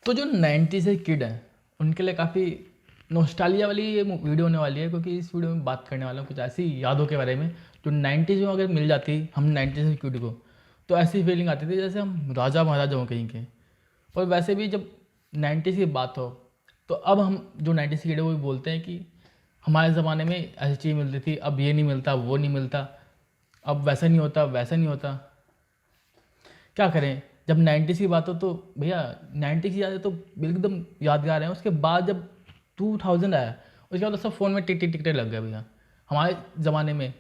तो जो 90s के किड हैं उनके लिए काफ़ी नोस्टालिया वाली ये वीडियो होने वाली है, क्योंकि इस वीडियो में बात करने वाला हूँ कुछ ऐसी यादों के बारे में जो 90s में अगर मिल जाती हम 90s के किड को, तो ऐसी फीलिंग आती थी जैसे हम राजा महाराजा हों कहीं के। और वैसे भी जब 90s की बात हो तो अब हम जो 90s के किड है वो भी बोलते हैं कि हमारे ज़माने में ऐसी चीज़ मिलती थी, अब ये नहीं मिलता, वो नहीं मिलता, अब वैसा नहीं होता, वैसा नहीं होता। क्या करें, जब 90s की बात हो तो भैया 90s की यादें तो एकदम यादगार हैं। उसके बाद जब 2000 आया उसके बाद तो सब फ़ोन में टिक टिक टिकटे लग गया भैया हमारे ज़माने में।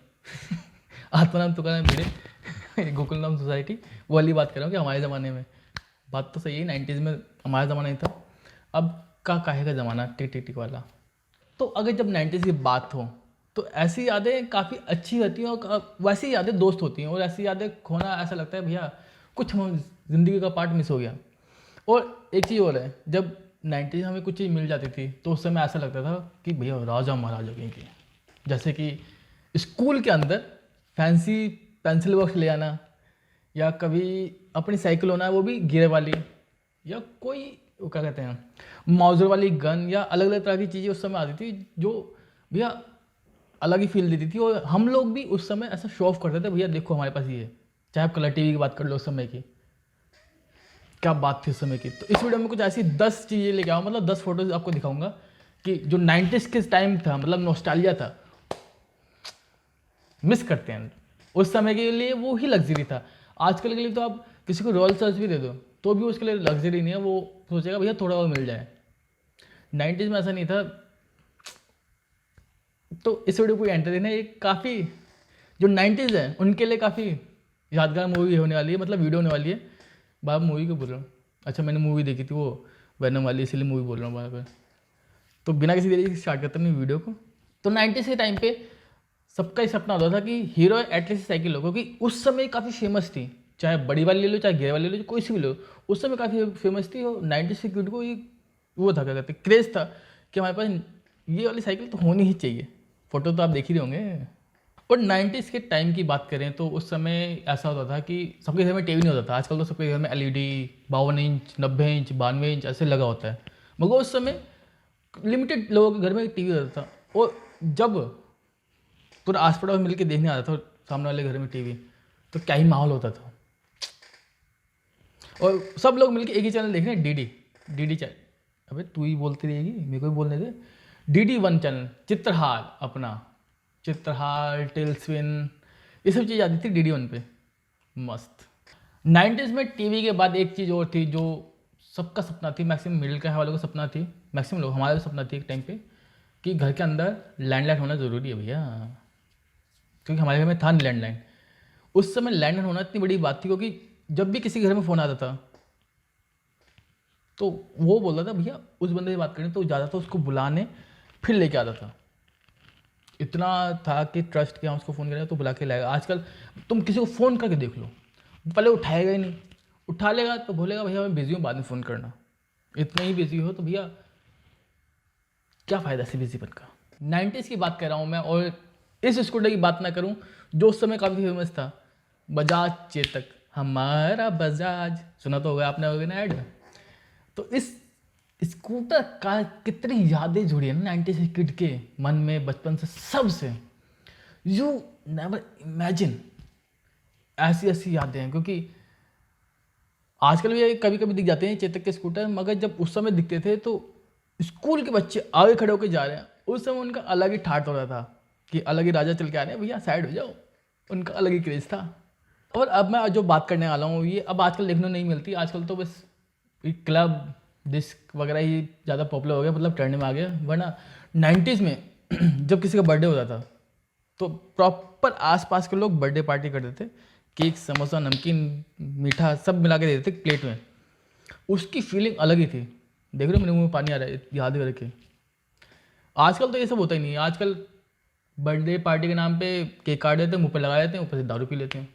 आत्माराम तुकाराम भिड़े गोकुलधाम सोसाइटी वो वाली बात कर रहा हूँ कि हमारे ज़माने में। बात तो सही है, 90s में हमारा ज़माना नहीं था, अब का काहे का ज़माना टिक टिक टिक वाला। तो अगर जब 90s की बात हो तो ऐसी यादें काफ़ी अच्छी होती हैं और वैसी यादें दोस्त होती हैं, और ऐसी यादें खोना ऐसा लगता है भैया कुछ हम ज़िंदगी का पार्ट मिस हो गया। और एक चीज़ और है, जब 90s में हमें कुछ चीज़ मिल जाती थी तो उस समय ऐसा लगता था कि भैया राजा महाराजा कहीं के। जैसे कि स्कूल के अंदर फैंसी पेंसिल बॉक्स ले आना, या कभी अपनी साइकिल होना वो भी गियर वाली, या कोई वो क्या कहते हैं माउजर वाली गन, या अलग अलग तरह की चीज़ें उस समय आती थी जो भैया अलग ही फील देती थी। और हम लोग भी उस समय ऐसा शो ऑफ करते थे, भैया देखो हमारे पास ये है। चाहे आप कलर टीवी की बात कर लो, उस समय की क्या बात थी उस समय की। तो इस वीडियो में कुछ ऐसी 10 चीज़ें लेके आऊँ, मतलब 10 फोटोज आपको दिखाऊंगा कि जो 90s के टाइम था, मतलब नॉस्टैल्जिया था, मिस करते हैं। उस समय के लिए वो ही लग्जरी था। आजकल के लिए तो आप किसी को रॉयल सर्च भी दे दो तो भी उसके लिए लग्जरी नहीं है, वो सोचेगा भैया थोड़ा और मिल जाए। 90s में ऐसा नहीं था। तो इस वीडियो को एंटरटेन है, ये काफ़ी जो 90s है उनके लिए काफ़ी यादगार मूवी होने वाली है, मतलब वीडियो होने वाली है। बार मूवी को बोल रहा हूँ, अच्छा मैंने मूवी देखी थी वो वैनम वाली, इसीलिए मूवी बोल रहा हूँ बार बार। तो बिना किसी देरी स्टार्ट करते हैं वीडियो को। तो 90s के टाइम पे सबका ही सपना होता था कि हीरो एटलीस्ट साइकिल हो, क्योंकि उस समय काफ़ी फेमस थी। चाहे बड़ी वाली ले लो, चाहे गियर वाली ले लो, कोई सी भी लो, उस समय काफ़ी फेमस थी। और 90s के किड को ये वो था, क्या कहते हैं, क्रेज़ था कि हमारे पास ये वाली साइकिल तो होनी ही चाहिए। फोटो तो आप देख ही रहे होंगे। और 90s के टाइम की बात करें तो उस समय ऐसा होता था कि सबके घर में टीवी नहीं होता था। आजकल तो सबके घर में एलईडी 52 इंच, 90 इंच, 92 इंच ऐसे लगा होता है, मगर उस समय लिमिटेड लोगों के घर में टीवी होता था। और जब पूरा आस पड़ोस मिल के देखने आता था सामने वाले घर में टीवी, तो क्या ही माहौल होता था। और सब लोग मिलके एक ही चैनल देख रहे हैं, डीडी चैनल। अबे तू ही बोलती रहेगी, मेरे को भी बोलने दे। DD1 चैनल, चित्रहार, अपना चित्रहार, टेल्सविन, ये सब चीज़ आती थी DD1 पे, मस्त। 90s में टीवी के बाद एक चीज़ और थी जो सबका सपना थी, मैक्सिमम मिडिल क्लास वालों का सपना थी, मैक्सिमम लोग हमारा भी सपना थी एक टाइम पे, कि घर के अंदर लैंडलाइन होना ज़रूरी है भैया। क्योंकि हमारे घर में था नहीं लैंडलाइन। उस समय लैंडलाइन होना इतनी बड़ी बात थी, क्योंकि जब भी किसी घर में फ़ोन आता था तो वो बोलता था भैया उस बंदे से बात करनी, तो ज़्यादा था उसको बुलाने फिर लेके आता था। इतना था कि ट्रस्ट किया, उसको फ़ोन करेगा तो बुला के लाएगा। आजकल तुम किसी को फ़ोन करके देख लो, पहले उठाएगा ही नहीं, उठा लेगा तो बोलेगा भैया मैं बिज़ी हूँ, बाद में फ़ोन करना। इतने ही बिज़ी हो तो भैया क्या फ़ायदा से बिज़ीपन का। 90s की बात कर रहा हूँ मैं, और इस स्कूटर की बात ना करूँ जो उस समय काफ़ी फेमस था, बजाज चेतक, हमारा बजाज, सुना तो होगा आपने, होगा ना ऐड। तो इस स्कूटर का कितनी यादें जुड़ी है ना 90s किड के मन में, बचपन से सबसे। यू नेवर इमेजिन, ऐसी ऐसी यादें हैं। क्योंकि आजकल भी कभी कभी दिख जाते हैं चेतक के स्कूटर, मगर जब उस समय दिखते थे तो स्कूल के बच्चे आगे खड़े होकर जा रहे हैं, उस समय उनका अलग ही ठाट हो रहा था कि अलग ही राजा चल के आ रहे हैं, भैया साइड हो जाओ। उनका अलग ही क्रेज था। और अब मैं जो बात करने वाला हूँ ये अब आजकल देखने नहीं मिलती। आजकल तो बस क्लब डिस्क वगैरह ही ज़्यादा पॉपुलर हो गया, मतलब ट्रेंड में आ गया। वरना 90s में जब किसी का बर्थडे होता था तो प्रॉपर आसपास के लोग बर्थडे पार्टी करते थे, केक, समोसा, नमकीन, मीठा सब मिला के देते थे प्लेट में। उसकी फीलिंग अलग ही थी। देख रहे हो मेरे मुंह में पानी आ रहा है याद करके। आजकल तो ये सब होता ही नहीं है। आजकल बर्थडे पार्टी के नाम पे केक काट देते हैं, मुंह पे लगा देते हैं, ऊपर से दारू पी लेते हैं।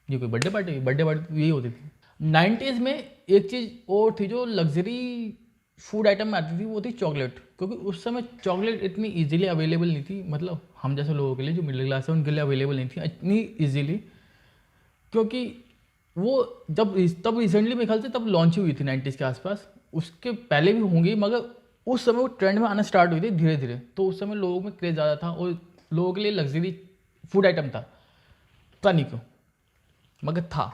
ये कोई बर्थडे पार्टी यही होती थी। 90s में एक चीज़ और थी जो लग्जरी फूड आइटम में आती थी, वो थी चॉकलेट। क्योंकि उस समय चॉकलेट इतनी इजीली अवेलेबल नहीं थी, मतलब हम जैसे लोगों के लिए जो मिडिल क्लास है उनके लिए अवेलेबल नहीं थी इतनी इजीली। क्योंकि वो जब तब रिसेंटली मेरे ख्याल से तब लॉन्च हुई थी 90s के आसपास, उसके पहले भी होंगी, मगर उस समय वो ट्रेंड में आना स्टार्ट हुई थी धीरे धीरे। तो उस समय लोगों में क्रेज़ ज़्यादा था और लोगों के लिए लग्जरी फूड आइटम था, पता नहीं क्यों, मगर था।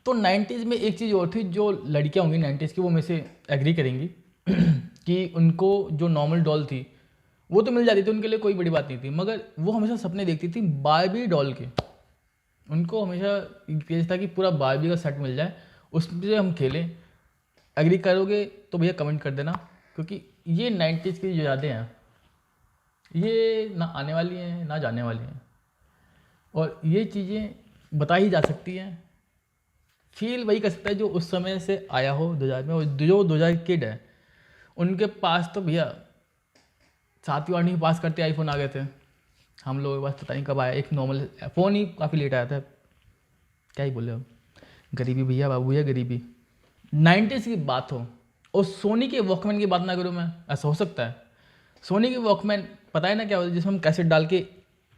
तो 90s में एक चीज़ और थी, जो लड़कियां होंगी 90s की वो मेरे से एग्री करेंगी कि उनको जो नॉर्मल डॉल थी वो तो मिल जाती थी, उनके लिए कोई बड़ी बात नहीं थी, मगर वो हमेशा सपने देखती थी बारबी डॉल के। उनको हमेशा क्रेज था कि पूरा बारबी का सेट मिल जाए, उससे हम खेलें। एग्री करोगे तो भैया कमेंट कर देना, क्योंकि ये 90s की जो यादें हैं ये ना आने वाली हैं ना जाने वाली हैं, और ये चीज़ें बता ही जा सकती हैं। फील वही कर सकता है जो उस समय से आया हो 2000 में, और जो 2000 किड है उनके पास तो भैया 7वीं 8वीं पास करते आईफोन आ गए थे। हम लोगों के पास पता नहीं कब आया, एक नॉर्मल फ़ोन ही काफ़ी लेट आया था। क्या ही बोले अब, गरीबी भैया, बाबू भैया गरीबी। 90s की बात हो और सोनी के वॉकमैन की बात ना करूँ मैं, ऐसा हो सकता है? सोनी के वॉकमैन पता है ना क्या होता है, जिसमें हम कैसेट डाल के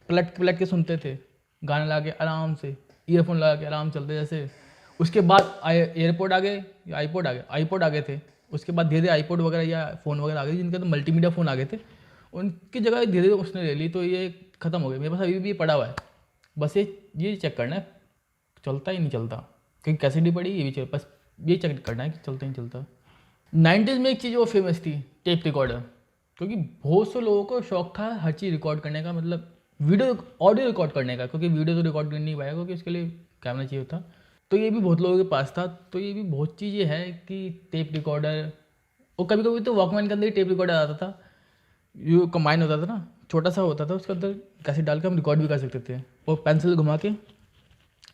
पलट पलट के सुनते थे, गाने लगा के आराम से, ईयरफोन लगा के आराम चलते जैसे। उसके बाद एयरपोर्ट आ गए या आईपोड आ गए थे। उसके बाद धीरे धीरे आईपोड वगैरह या फ़ोन वगैरह आ गए, जिनके तो मल्टीमीडिया फ़ोन आ गए थे, उनकी जगह धीरे धीरे उसने ले ली। तो ये ख़त्म हो गया, मेरे पास अभी भी ये पड़ा हुआ है। बस ये चेक करना है चलता ही नहीं चलता, क्योंकि कैसेट ही पड़ी, ये भी चल, बस ये चेक करना है कि चलता ही नहीं चलता। 90s में एक चीज़ वो फेमस थी, टेप रिकॉर्डर, क्योंकि बहुत से लोगों को शौक था हर चीज़ रिकॉर्ड करने का, मतलब वीडियो ऑडियो रिकॉर्ड करने का, क्योंकि वीडियो तो रिकॉर्ड कर नहीं पाएगा क्योंकि उसके लिए कैमरा चाहिए था। तो ये भी बहुत लोगों के पास था। तो ये भी बहुत चीज़ें हैं कि टेप रिकॉर्डर, और कभी कभी तो वॉकमैन के अंदर ही टेप रिकॉर्डर आता था, जो कंबाइन होता था ना, छोटा सा होता था, उसके अंदर कैसेट डाल के हम रिकॉर्ड भी कर सकते थे और पेंसिल घुमा के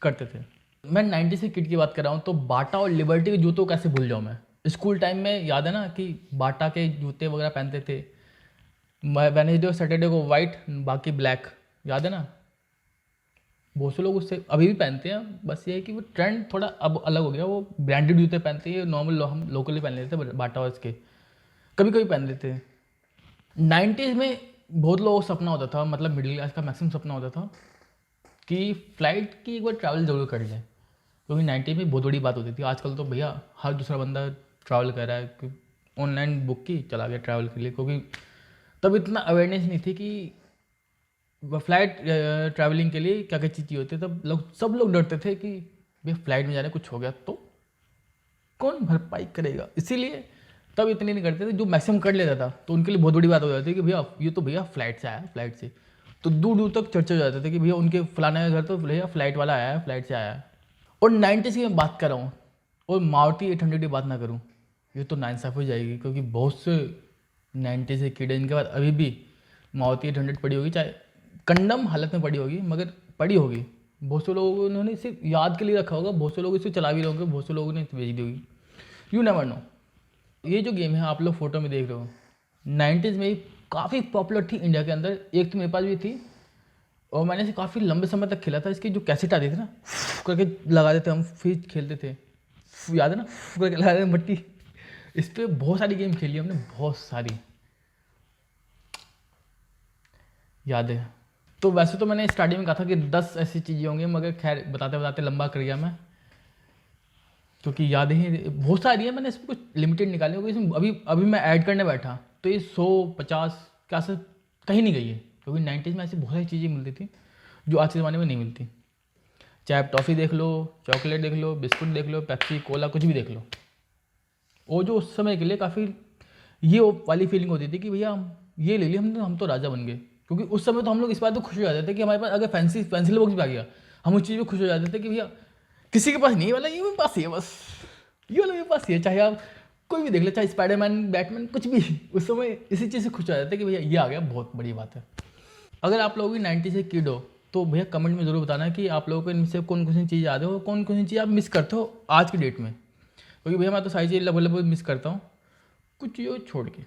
करते थे। मैं 90s की किट की बात कर रहा हूँ, तो बाटा और लिबर्टी के जूतों को कैसे भूल जाऊँ मैं। स्कूल टाइम में याद है ना कि बाटा के जूते वगैरह पहनते थे, वेडनेसडे और सैटरडे को वाइट, बाकी ब्लैक, याद है ना। बहुत से लोग उससे अभी भी पहनते हैं, बस ये है कि वो ट्रेंड थोड़ा अब अलग हो गया, वो ब्रांडेड जूते पहनते हैं, नॉर्मल हम लोकली पहन लेते थे बाटा और इसके, कभी कभी पहन लेते हैं। 90s में बहुत लोगों का सपना होता था, मतलब मिडिल क्लास का मैक्सिमम सपना होता था कि फ़्लाइट की एक बार ट्रैवल जरूर कर जाए, क्योंकि 90 में बहुत बड़ी बात होती थी। आजकल तो भैया हर दूसरा बंदा ट्रैवल कर रहा है कि ऑनलाइन बुक की चला गया ट्रैवल के लिए, क्योंकि तब इतना अवेयरनेस नहीं थी कि फ्लाइट ट्रैवलिंग के लिए क्या क्या चीज़ होती है। तब सब लोग डरते थे कि भैया फ्लाइट में जाने कुछ हो गया तो कौन भरपाई करेगा, इसीलिए तब इतने नहीं करते थे। जो मैक्सिमम कर लेता था तो उनके लिए बहुत बड़ी बात हो जाती है कि भैया ये तो भैया फ्लाइट से आया, फ्लाइट से। तो दूर दूर तक चर्चा हो जाते थे कि भैया उनके फलाने का घर तो भैया फ्लाइट वाला आया है, फ्लाइट से आया है। और 90s की मैं बात कर रहा हूँ, और मारुति 800 की बात ना करूँ, ये तो नाइंसाफ़ी हो जाएगी, क्योंकि बहुत से 90s के कीड़े इनके बाद अभी भी मारुति 800 पड़ी होगी, चाहे कंडम हालत में पड़ी होगी, मगर पड़ी होगी। बहुत से लोगों ने इसे याद के लिए रखा होगा, बहुत से लोग इसे चला भी रहे होंगे, बहुत से लोगों ने इसे बेच दी होगी, यू नेवर नो। ये जो गेम है आप लोग फोटो में देख रहे हो, 90s में काफ़ी पॉपुलर थी इंडिया के अंदर। एक तो मेरे पास भी थी, और मैंने इसे काफ़ी लंबे समय तक खेला था। इसकी जो कैसेट आती थी ना, करके लगा देते हम, फिर खेलते थे, याद है ना, करके लगा देते मट्टी। इस पर बहुत सारी गेम खेली हमने, बहुत सारी याद है। तो वैसे तो मैंने स्टार्टिंग में कहा था कि 10 ऐसी चीज़ें होंगी, मगर खैर बताते बताते लंबा कर गया मैं, क्योंकि यादें ही बहुत सारी है। मैंने इसमें कुछ लिमिटेड निकाली, क्योंकि इसमें अभी अभी मैं ऐड करने बैठा तो ये 100-50 के आसपास कहीं नहीं गई है, क्योंकि 90s में ऐसी बहुत सारी चीज़ें मिलती थी जो आज के ज़माने में नहीं मिलती। चाहे आप टॉफ़ी देख लो, चॉकलेट देख लो, बिस्कुट देख लो, पेप्सी कोला कुछ भी देख लो, वो जो उस समय के लिए काफ़ी ये वाली फीलिंग होती थी कि भैया हम ये ले लिए, हम तो राजा बन गए। क्योंकि उस समय तो हम लोग इस बात तो खुश हो जाते थे कि हमारे पास अगर फैंसी पेंसिल बॉक्स भी आ गया, हम उस चीज़ में खुश हो जाते थे कि भैया किसी के पास नहीं, वाला ये मेरे पास ही है, बस ये वाला मेरे पास ही है। चाहे आप कोई भी देख ले, चाहे स्पाइडरमैन, बैटमैन, कुछ भी, उस समय इसी चीज़ से खुश हो जाते थे कि भैया ये आ गया, बहुत बड़ी बात है। अगर आप लोग भी 90 से किड हो तो भैया कमेंट में ज़रूर बताना कि आप लोगों को इनमें से कौन कौन सी चीज़ याद है और कौन कौन सी चीज़ आप मिस करते हो आज की डेट में, क्योंकि भैया मैं तो सारी चीज़ लगभग मिस करता हूँ, कुछ चीज़ों को छोड़ के।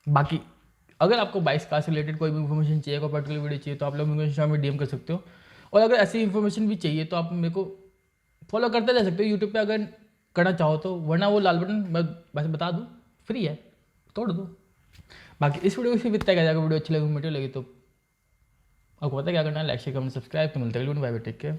बाकी अगर आपको बाइक कार से रिलेटेड कोई भी इन्फॉर्मेशन चाहिए, कोई पर्टिकुलर वीडियो चाहिए, तो आप लोग मेरे इंस्टाग्राम में डीएम कर सकते हो। और अगर ऐसी इन्फॉर्मेशन भी चाहिए तो आप मेरे को फॉलो करते रह सकते हो यूट्यूब पे अगर करना चाहो तो, वरना वो लाल बटन मैं बस बता दूँ, फ्री है, तोड़ दो। बाकी इस वीडियो को फिर इतना क्या जाएगा, वीडियो अच्छी लगी, वीडियो लगी तो आपको पता क्या करना है, लाइक शेयर कमेंट सब्सक्राइब। तो मिलते हैं, बाय बाय, टेक केयर।